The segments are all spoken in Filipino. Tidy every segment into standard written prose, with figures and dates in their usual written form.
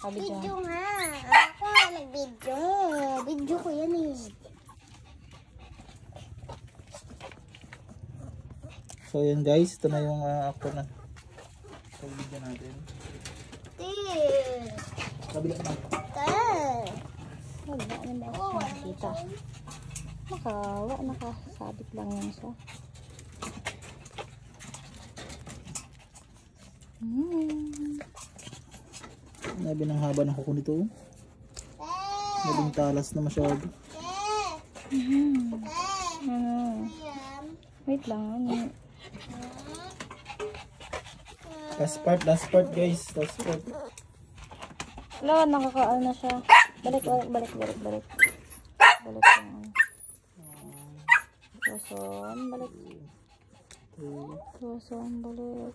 Video nga. Ako nag-video. Video ko yan eh. So yun guys, ito na yung actor na video natin. Kabila na. Wala naman ako nakikita. Nakasabit lang yan siya. Nabi ng haba ng kuko nito. Nabing talas na masyado. Wait lang. Last part guys. Last part. Wala, nakakaano na siya. Balik. Balik lang. Kuson, balik. Kuson, balik.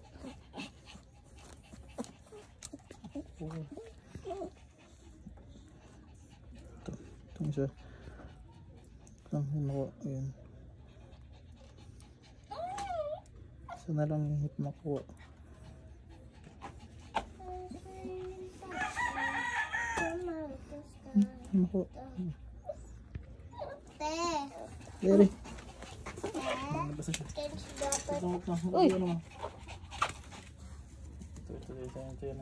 Ito siya. Ayan. Sana lang yung hip makuha. Makuha. Dere. Basta siya. Uy! Ito yan.